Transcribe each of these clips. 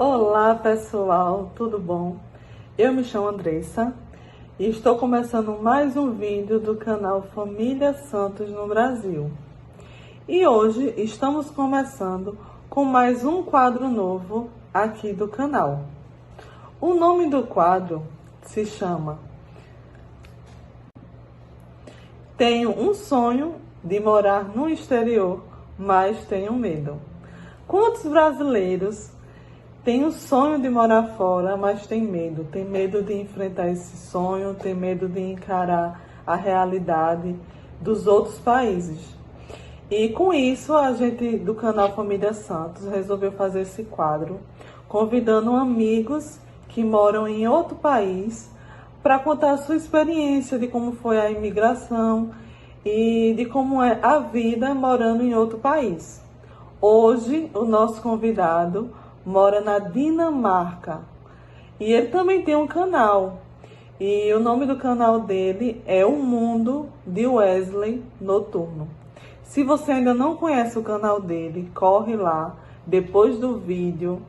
Olá pessoal, tudo bom? Eu me chamo Andressa e estou começando mais um vídeo do canal Família Santos no Brasil. E hoje estamos começando com mais um quadro novo aqui do canal. O nome do quadro se chama Tenho um sonho de morar no exterior, mas tenho medo. Quantos brasileiros têm o sonho de morar fora, mas tem medo? Tem medo de enfrentar esse sonho, tem medo de encarar a realidade dos outros países. E com isso, a gente do canal Família Santos resolveu fazer esse quadro, convidando amigos que moram em outro país para contar a sua experiência de como foi a imigração e de como é a vida morando em outro país. Hoje, o nosso convidado mora na Dinamarca e ele também tem um canal. E o nome do canal dele é O Mundo de Wesley Noturno. Se você ainda não conhece o canal dele, corre lá depois do vídeo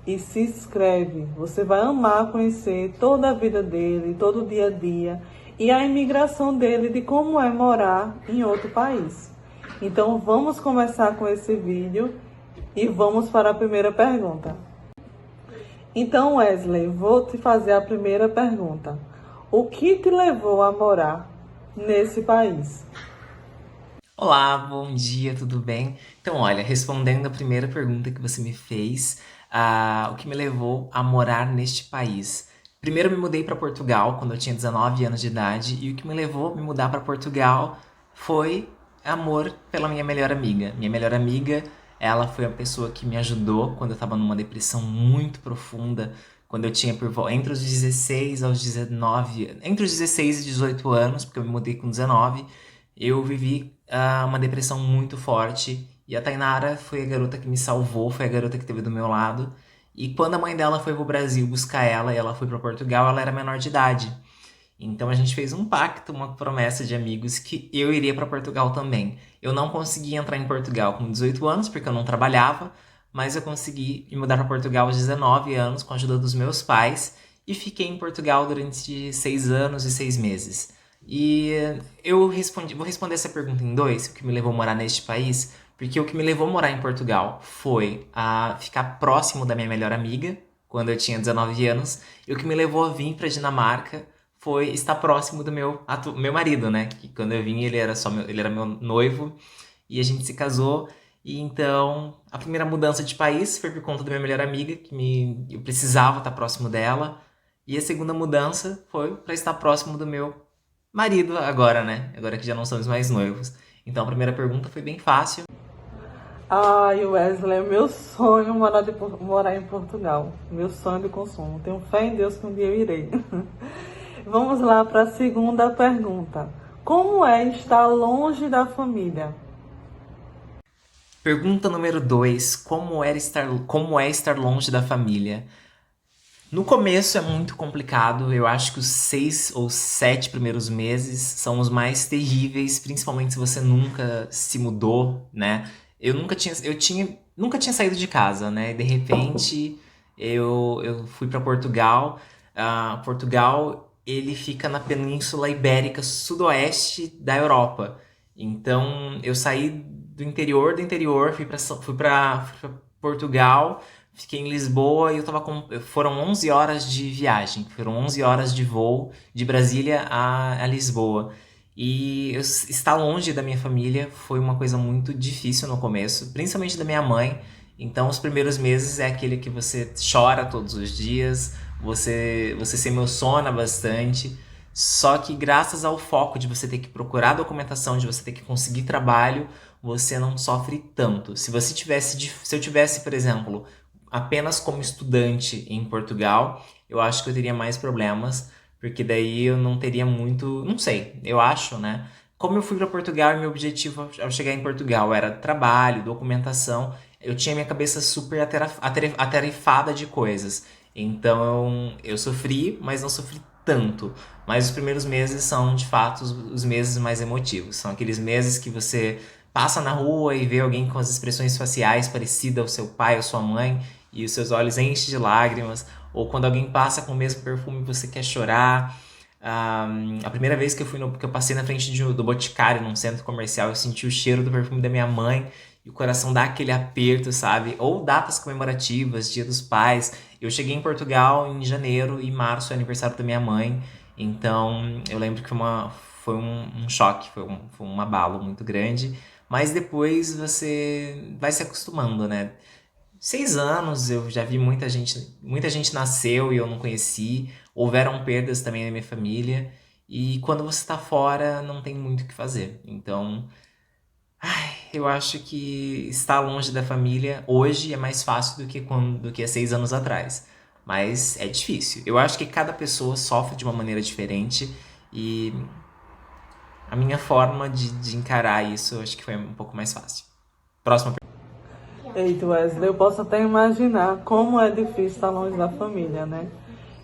e se inscreve. Você vai amar conhecer toda a vida dele, todo o dia a dia e a imigração dele, de como é morar em outro país. Então vamos começar com esse vídeo e vamos para a primeira pergunta. Então, Wesley, vou te fazer a primeira pergunta. O que te levou a morar nesse país? Olá, bom dia, tudo bem? Então, olha, respondendo a primeira pergunta que você me fez, o que me levou a morar neste país? Primeiro, eu me mudei para Portugal quando eu tinha 19 anos de idade, e o que me levou a me mudar para Portugal foi amor pela minha melhor amiga. Minha melhor amiga, ela foi a pessoa que me ajudou quando eu estava numa depressão muito profunda, quando eu tinha entre os 16 aos 19, entre os 16 e 18 anos, porque eu me mudei com 19, eu vivi uma depressão muito forte, e a Tainara foi a garota que me salvou, foi a garota que esteve do meu lado. E quando a mãe dela foi pro Brasil buscar ela e ela foi para Portugal, ela era menor de idade. Então a gente fez um pacto, uma promessa de amigos que eu iria para Portugal também. Eu não consegui entrar em Portugal com 18 anos porque eu não trabalhava, mas eu consegui me mudar para Portugal aos 19 anos com a ajuda dos meus pais e fiquei em Portugal durante 6 anos e 6 meses. E vou responder essa pergunta em dois, o que me levou a morar neste país, porque o que me levou a morar em Portugal foi a ficar próximo da minha melhor amiga, quando eu tinha 19 anos, e o que me levou a vir para Dinamarca foi estar próximo do meu marido, né? Que quando eu vim ele era meu noivo e a gente se casou. E então a primeira mudança de país foi por conta da minha melhor amiga, eu precisava estar próximo dela. E a segunda mudança foi para estar próximo do meu marido agora, né? Agora que já não somos mais noivos. Então a primeira pergunta foi bem fácil. Ai, Wesley, é meu sonho morar em Portugal. Meu sonho de consumo. Tenho fé em Deus que um dia eu irei. Vamos lá para a segunda pergunta. Como é estar longe da família? Pergunta número 2: como é estar longe da família? No começo é muito complicado, eu acho que os 6 ou 7 primeiros meses são os mais terríveis, principalmente se você nunca se mudou, né? Nunca tinha saído de casa, né? De repente eu fui para Portugal. Portugal, ele fica na Península Ibérica, sudoeste da Europa. Então eu saí do interior, fui para Portugal. Fiquei em Lisboa e foram 11 horas de viagem, foram 11 horas de voo de Brasília a Lisboa. E estar longe da minha família foi uma coisa muito difícil no começo, principalmente da minha mãe. Então, os primeiros meses é aquele que você chora todos os dias, você se emociona bastante. Só que graças ao foco de você ter que procurar documentação, de você ter que conseguir trabalho, você não sofre tanto. Se eu tivesse, por exemplo, apenas como estudante em Portugal, eu acho que eu teria mais problemas, porque daí eu não teria muito, não sei, eu acho, né? Como eu fui para Portugal e meu objetivo ao chegar em Portugal era trabalho, documentação, eu tinha minha cabeça super atarefada de coisas. Então eu sofri, mas não sofri tanto. Mas os primeiros meses são, de fato, os meses mais emotivos. São aqueles meses que você passa na rua e vê alguém com as expressões faciais parecidas ao seu pai ou sua mãe, e os seus olhos enchem de lágrimas, ou quando alguém passa com o mesmo perfume e você quer chorar. A primeira vez que eu passei na frente do Boticário, num centro comercial, eu senti o cheiro do perfume da minha mãe e o coração dá aquele aperto, sabe? Ou datas comemorativas, Dia dos Pais. Eu cheguei em Portugal em janeiro e março é aniversário da minha mãe, então eu lembro que foi um choque, foi um abalo muito grande, mas depois você vai se acostumando, né? 6 anos, eu já vi muita gente nasceu e eu não conheci, houveram perdas também na minha família, e quando você tá fora não tem muito o que fazer. Então, eu acho que estar longe da família hoje é mais fácil do que há 6 anos atrás. Mas é difícil. Eu acho que cada pessoa sofre de uma maneira diferente e a minha forma de encarar isso eu acho que foi um pouco mais fácil. Próxima Eita, Wesley, eu posso até imaginar como é difícil estar longe da família, né?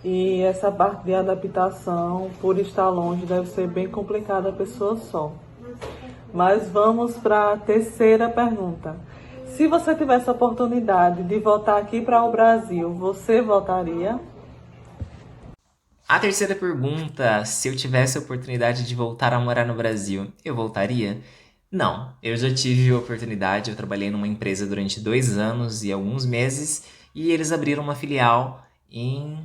E essa parte de adaptação, por estar longe, deve ser bem complicada a pessoa só. Mas vamos para a terceira pergunta. Se você tivesse a oportunidade de voltar aqui para o Brasil, você voltaria? A terceira pergunta, se eu tivesse a oportunidade de voltar a morar no Brasil, eu voltaria? Não, eu já tive a oportunidade, eu trabalhei numa empresa durante 2 anos e alguns meses e eles abriram uma filial em...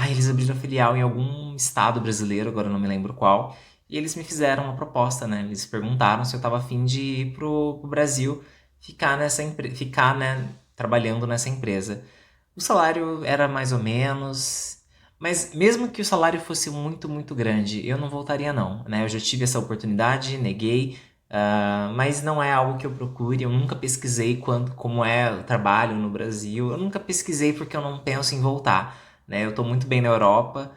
eles abriram filial em algum estado brasileiro, agora eu não me lembro qual, e eles me fizeram uma proposta, né? Eles perguntaram se eu estava afim de ir pro Brasil, ficar, né, trabalhando nessa empresa. O salário era mais ou menos, mas mesmo que o salário fosse muito, muito grande, eu não voltaria não, né? Eu já tive essa oportunidade, neguei, mas não é algo que eu procure. Eu nunca pesquisei como é o trabalho no Brasil. Eu nunca pesquisei porque eu não penso em voltar, né? Eu tô muito bem na Europa,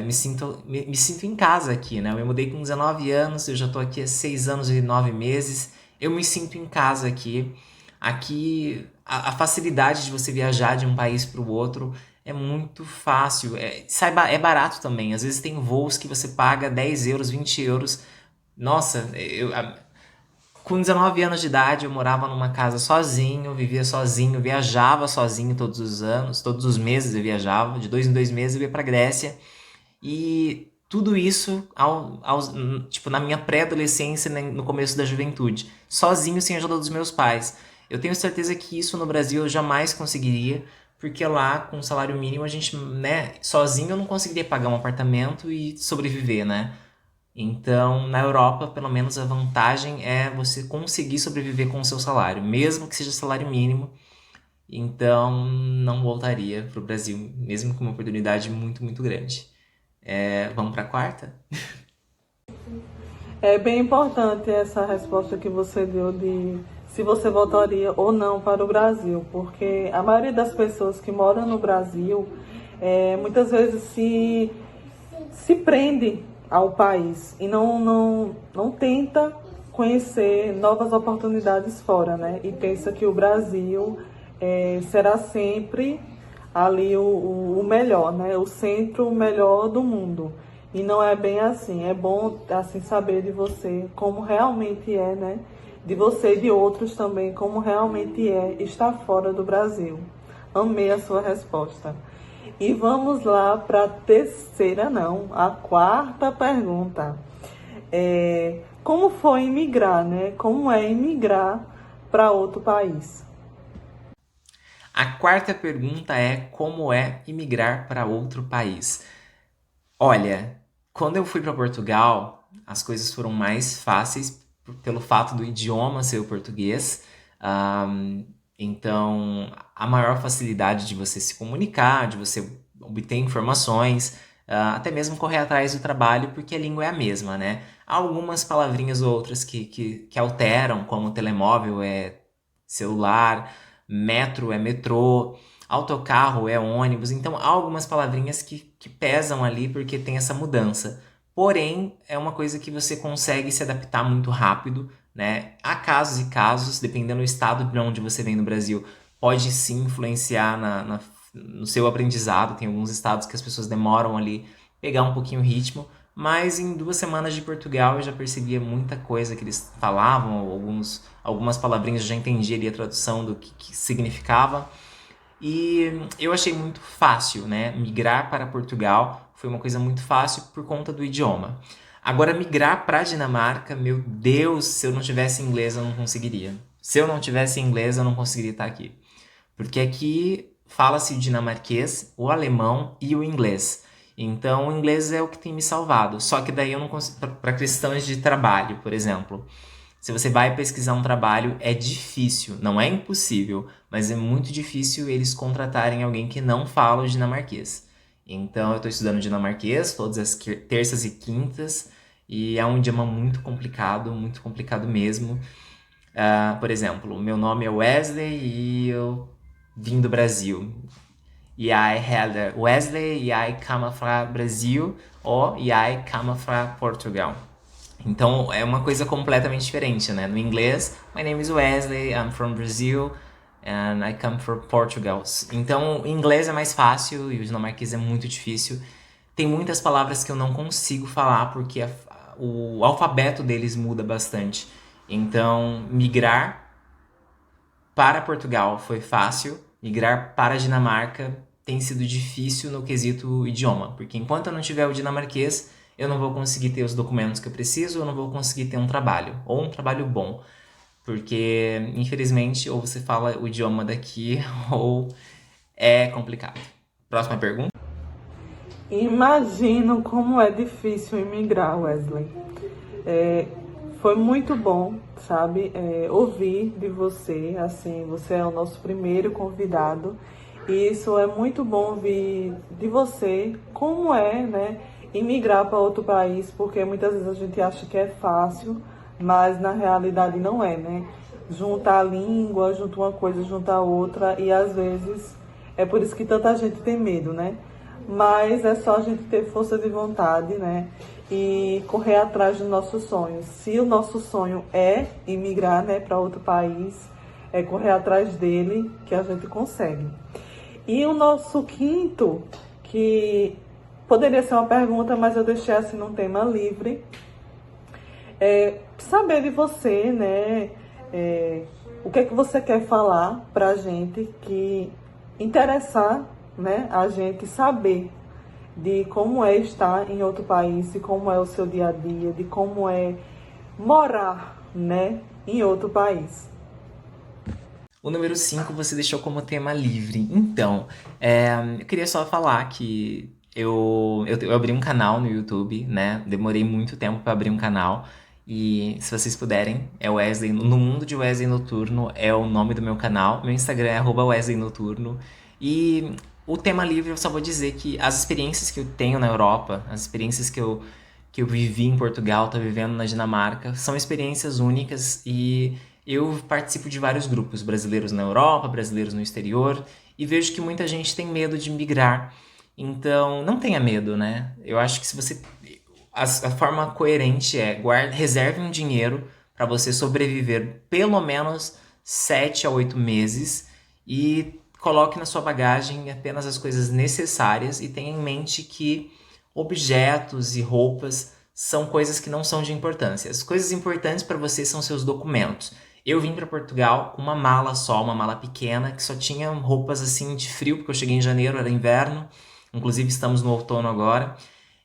me sinto em casa aqui, né? Eu me mudei com 19 anos, eu já tô aqui há 6 anos e 9 meses. Eu me sinto em casa aqui. Aqui, a facilidade de você viajar de um país para o outro é muito fácil. É barato também. Às vezes tem voos que você paga 10 euros, 20 euros. Nossa, com 19 anos de idade eu morava numa casa sozinho, vivia sozinho, viajava sozinho todos os anos, todos os meses eu viajava, de 2 em 2 meses eu ia pra Grécia. E tudo isso tipo, na minha pré-adolescência, né, no começo da juventude, sozinho, sem a ajuda dos meus pais. Eu tenho certeza que isso no Brasil eu jamais conseguiria, porque lá, com o salário mínimo, a gente, né, sozinho eu não conseguiria pagar um apartamento e sobreviver, né? Então, na Europa, pelo menos a vantagem é você conseguir sobreviver com o seu salário, mesmo que seja salário mínimo. Então, não voltaria para o Brasil, mesmo com uma oportunidade muito, muito grande. Vamos para a quarta? É bem importante essa resposta que você deu de se você voltaria ou não para o Brasil, porque a maioria das pessoas que moram no Brasil muitas vezes se prende ao país e não tenta conhecer novas oportunidades fora, né? E pensa que o Brasil será sempre ali o melhor, né? O centro melhor do mundo. E não é bem assim. É bom assim saber de você como realmente é, né? De você e de outros também como realmente é estar fora do Brasil. Amei a sua resposta. E vamos lá para a terceira, não, a quarta pergunta. Como foi imigrar, né? Como é imigrar para outro país? A quarta pergunta é como é imigrar para outro país? Olha, quando eu fui para Portugal, as coisas foram mais fáceis pelo fato do idioma ser o português. Então, a maior facilidade de você se comunicar, de você obter informações, até mesmo correr atrás do trabalho, porque a língua é a mesma, né? Há algumas palavrinhas ou outras que alteram, como telemóvel é celular, metro é metrô, autocarro é ônibus. Então, há algumas palavrinhas que pesam ali porque tem essa mudança. Porém, é uma coisa que você consegue se adaptar muito rápido, né? Há casos e casos, dependendo do estado de onde você vem no Brasil, pode sim influenciar no seu aprendizado. Tem alguns estados que as pessoas demoram ali pegar um pouquinho o ritmo, mas em 2 semanas de Portugal eu já percebia muita coisa que eles falavam, algumas palavrinhas eu já entendia ali a tradução do que significava. E eu achei muito fácil, né? Migrar para Portugal foi uma coisa muito fácil por conta do idioma. Agora, migrar para a Dinamarca, meu Deus, se eu não tivesse inglês, eu não conseguiria. Se eu não tivesse inglês, eu não conseguiria estar aqui. Porque aqui fala-se o dinamarquês, o alemão e o inglês. Então, o inglês é o que tem me salvado. Só que daí eu não consigo. Para questões de trabalho, por exemplo. Se você vai pesquisar um trabalho, é difícil, não é impossível, mas é muito difícil eles contratarem alguém que não fala o dinamarquês. Então, eu estou estudando dinamarquês todas as terças e quintas, e é um idioma muito complicado mesmo. Por exemplo, meu nome é Wesley e eu vim do Brasil. E I had Wesley e I come from Brasil ou e I come from Portugal. Então é uma coisa completamente diferente, né? No inglês, my name is Wesley, I'm from Brazil and I come from Portugal. Então o inglês é mais fácil e o dinamarquês é muito difícil. Tem muitas palavras que eu não consigo falar porque o alfabeto deles muda bastante. Então migrar para Portugal foi fácil, migrar para a Dinamarca tem sido difícil no quesito idioma, porque enquanto eu não tiver o dinamarquês, eu não vou conseguir ter os documentos que eu preciso, eu não vou conseguir ter um trabalho, ou um trabalho bom, porque infelizmente ou você fala o idioma daqui ou é complicado. Próxima pergunta. Imagino como é difícil imigrar, Wesley. É, foi muito bom, sabe, ouvir de você, assim, você é o nosso primeiro convidado, e isso é muito bom ouvir de você como é, né, imigrar para outro país, porque muitas vezes a gente acha que é fácil, mas na realidade não é, né? Junta a língua, junta uma coisa, junta a outra, e às vezes é por isso que tanta gente tem medo, né? Mas é só a gente ter força de vontade, né? E correr atrás dos nossos sonhos. Se o nosso sonho é imigrar, né, para outro país, é correr atrás dele que a gente consegue. E o nosso quinto, que poderia ser uma pergunta, mas eu deixei assim num tema livre, é saber de você, né? O que é que você quer falar para a gente que interessar, né, a gente saber de como é estar em outro país, de como é o seu dia a dia, de como é morar, né, em outro país. O número 5 você deixou como tema livre. Então, eu queria só falar que eu abri um canal no YouTube, né? Demorei muito tempo para abrir um canal. E se vocês puderem, é Wesley. No Mundo de Wesley Noturno é o nome do meu canal. Meu Instagram é @Wesley Noturno. E o tema livre eu só vou dizer que as experiências que eu tenho na Europa, as experiências que eu vivi em Portugal, tô vivendo na Dinamarca, são experiências únicas e eu participo de vários grupos, brasileiros na Europa, brasileiros no exterior, e vejo que muita gente tem medo de migrar. Então, não tenha medo, né? Eu acho que se você. A forma coerente é reserve um dinheiro para você sobreviver pelo menos 7 a 8 meses e coloque na sua bagagem apenas as coisas necessárias e tenha em mente que objetos e roupas são coisas que não são de importância. As coisas importantes para você são seus documentos. Eu vim para Portugal com uma mala só, uma mala pequena, que só tinha roupas assim de frio, porque eu cheguei em janeiro, era inverno. Inclusive estamos no outono agora.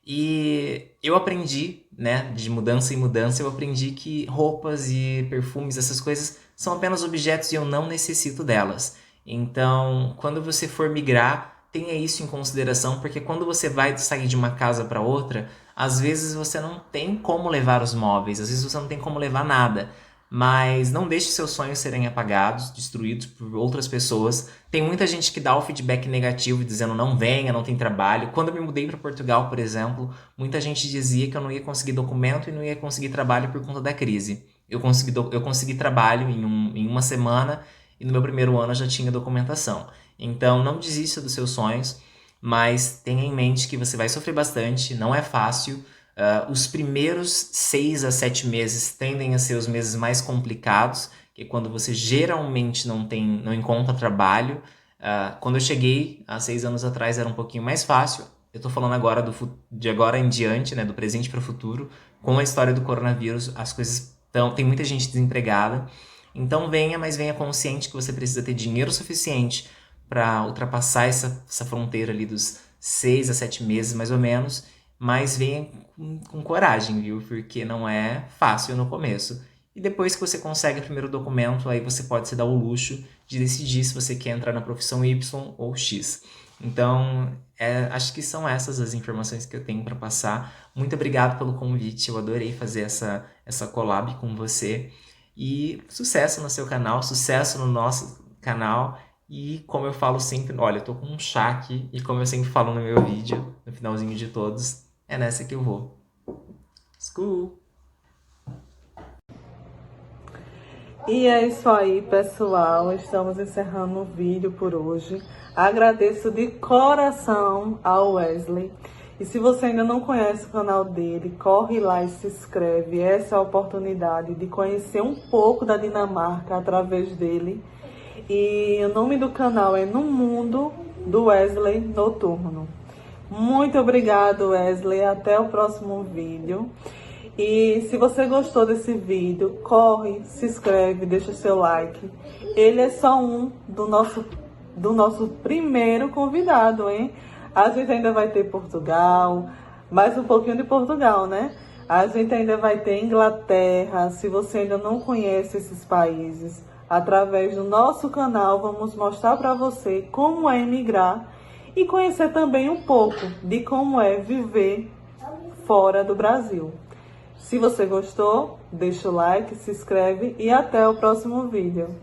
E eu aprendi, né, de mudança em mudança, eu aprendi que roupas e perfumes, essas coisas, são apenas objetos e eu não necessito delas. Então, quando você for migrar, tenha isso em consideração, porque quando você vai sair de uma casa para outra, às vezes você não tem como levar os móveis, às vezes você não tem como levar nada. Mas não deixe seus sonhos serem apagados, destruídos por outras pessoas. Tem muita gente que dá o feedback negativo, dizendo não venha, não tem trabalho. Quando eu me mudei para Portugal, por exemplo, muita gente dizia que eu não ia conseguir documento e não ia conseguir trabalho por conta da crise. Eu consegui trabalho em uma semana e no meu primeiro ano eu já tinha documentação. Então não desista dos seus sonhos, mas tenha em mente que você vai sofrer bastante, não é fácil. Os primeiros 6 a 7 meses tendem a ser os meses mais complicados, que é quando você geralmente não encontra trabalho. Quando eu cheguei, há 6 anos atrás, era um pouquinho mais fácil. Eu estou falando agora de agora em diante, né, do presente para o futuro. Com a história do coronavírus, as coisas tem muita gente desempregada. Então venha, mas venha consciente que você precisa ter dinheiro suficiente para ultrapassar essa fronteira ali dos 6 a 7 meses, mais ou menos, mas venha com coragem, viu? Porque não é fácil no começo. E depois que você consegue o primeiro documento, aí você pode se dar o luxo de decidir se você quer entrar na profissão Y ou X. Então, acho que são essas as informações que eu tenho para passar. Muito obrigado pelo convite, eu adorei fazer essa collab com você. E sucesso no seu canal, sucesso no nosso canal. E como eu falo sempre, olha, eu tô com um chá aqui, e como eu sempre falo no meu vídeo, no finalzinho de todos, é nessa que eu vou. School! E é isso aí, pessoal. Estamos encerrando o vídeo por hoje. Agradeço de coração ao Wesley. E se você ainda não conhece o canal dele, corre lá e se inscreve. Essa é a oportunidade de conhecer um pouco da Dinamarca através dele. E o nome do canal é No Mundo do Wesley Noturno. Muito obrigado, Wesley. Até o próximo vídeo. E se você gostou desse vídeo, corre, se inscreve, deixa seu like. Ele é só um do nosso primeiro convidado, hein? A gente ainda vai ter Portugal, mais um pouquinho de Portugal, né? A gente ainda vai ter Inglaterra. Se você ainda não conhece esses países, através do nosso canal, vamos mostrar para você como é emigrar e conhecer também um pouco de como é viver fora do Brasil. Se você gostou, deixa o like, se inscreve e até o próximo vídeo.